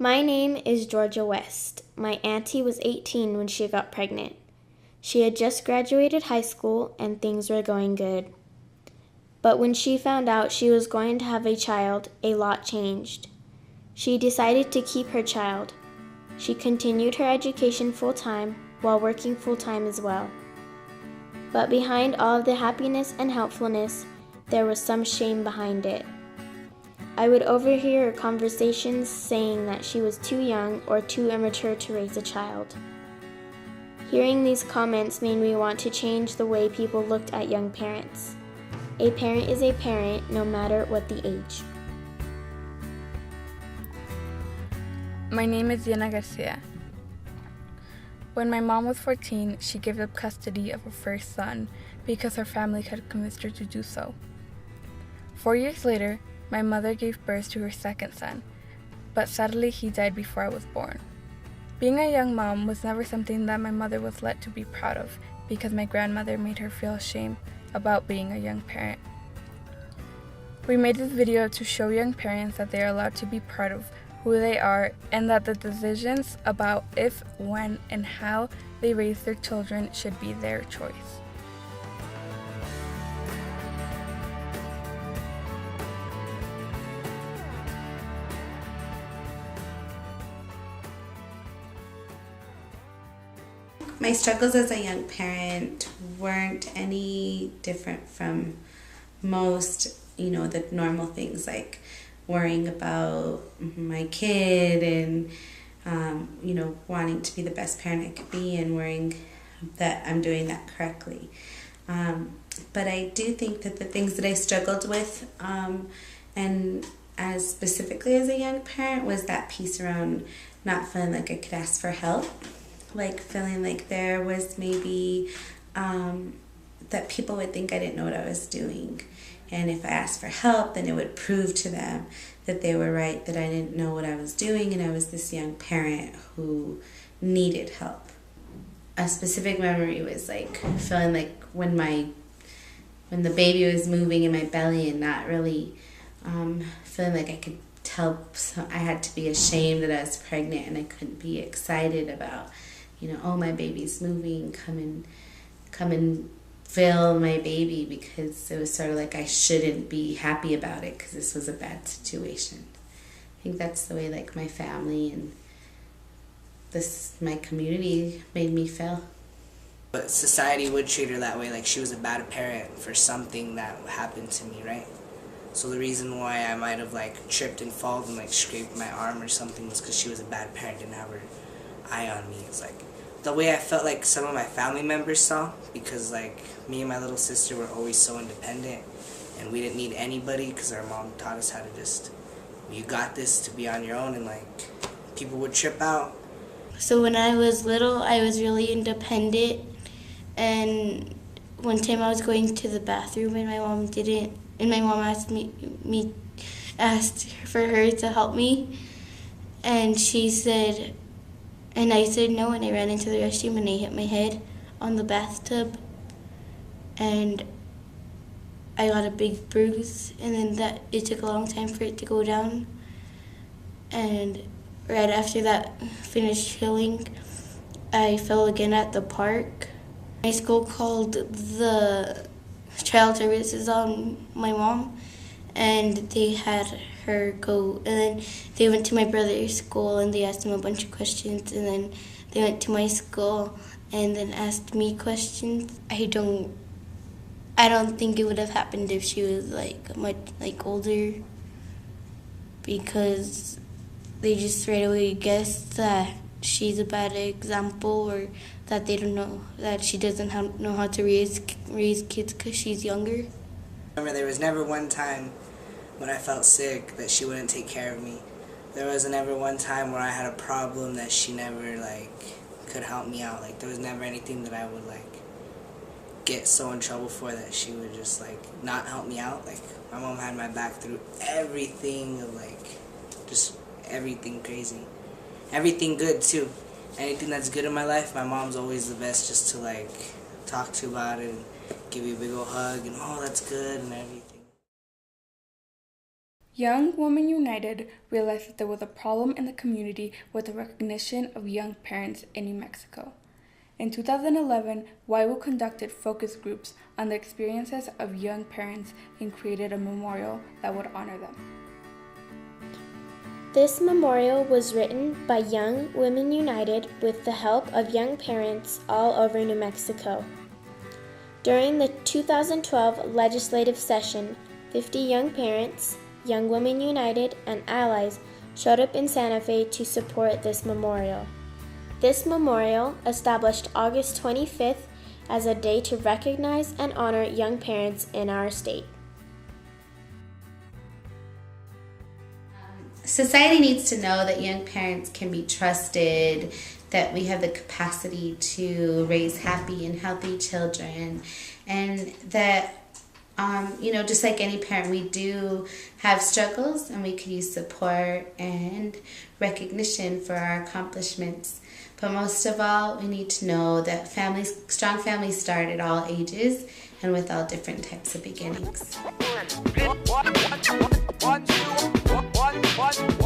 My name is Georgia West. My auntie was 18 when she got pregnant. She had just graduated high school and things were going good. But when she found out she was going to have a child, a lot changed. She decided to keep her child. She continued her education full-time while working full-time as well. But behind all of the happiness and helpfulness, there was some shame behind it. I would overhear her conversations saying that she was too young or too immature to raise a child. Hearing these comments made me want to change the way people looked at young parents. A parent is a parent no matter what the age. My name is Diana Garcia. When my mom was 14, she gave up custody of her first son because her family had convinced her to do so. 4 years later, my mother gave birth to her second son, but sadly he died before I was born. Being a young mom was never something that my mother was let to be proud of because my grandmother made her feel ashamed about being a young parent. We made this video to show young parents that they are allowed to be proud of who they are and that the decisions about if, when, and how they raise their children should be their choice. My struggles as a young parent weren't any different from most, the normal things like worrying about my kid and, wanting to be the best parent I could be and worrying that I'm doing that correctly. But I do think that the things that I struggled with, and as specifically as a young parent, was that piece around not feeling like I could ask for help. Like feeling like there was maybe that people would think I didn't know what I was doing. And if I asked for help, then it would prove to them that they were right, that I didn't know what I was doing and I was this young parent who needed help. A specific memory was like feeling like when the baby was moving in my belly and not really feeling like I could tell, so I had to be ashamed that I was pregnant and I couldn't be excited about, oh, my baby's moving, come and feel my baby, because it was sort of like I shouldn't be happy about it because this was a bad situation. I think that's the way like my family and my community made me feel. But society would treat her that way, like she was a bad parent for something that happened to me, right? So the reason why I might have like tripped and fallen and like scraped my arm or something was because she was a bad parent, didn't have her eye on me. It's like the way I felt like some of my family members saw, because like me and my little sister were always so independent and we didn't need anybody because our mom taught us how to just, you got this, to be on your own, and like people would trip out. So when I was little, I was really independent, and one time I was going to the bathroom and my mom asked for her to help me, and I said no, and I ran into the restroom and I hit my head on the bathtub, and I got a big bruise, and then it took a long time for it to go down, and right after that finished healing, I fell again at the park. My school called the child services on my mom, and they had her go, and then they went to my brother's school and they asked him a bunch of questions, and then they went to my school and then asked me questions. I don't think it would have happened if she was much older, because they just right away guessed that she's a bad example, or that they don't know, that she doesn't know how to raise kids because she's younger. Remember, there was never one time when I felt sick that she wouldn't take care of me. There wasn't ever one time where I had a problem that she never could help me out. There was never anything that I would get so in trouble for that she would just not help me out. My mom had my back through everything of just everything crazy. Everything good too. Anything that's good in my life, my mom's always the best just to talk to about it and give you a big old hug and oh, that's good and everything. Young Women United realized that there was a problem in the community with the recognition of young parents in New Mexico. In 2011, YWU conducted focus groups on the experiences of young parents and created a memorial that would honor them. This memorial was written by Young Women United with the help of young parents all over New Mexico. During the 2012 legislative session, 50 young parents, Young Women United, and allies showed up in Santa Fe to support this memorial. This memorial established August 25th as a day to recognize and honor young parents in our state. Society needs to know that young parents can be trusted, that we have the capacity to raise happy and healthy children, and that just like any parent, we do have struggles and we could use support and recognition for our accomplishments. But most of all, we need to know that strong families start at all ages and with all different types of beginnings. 1, 2, 1, 1.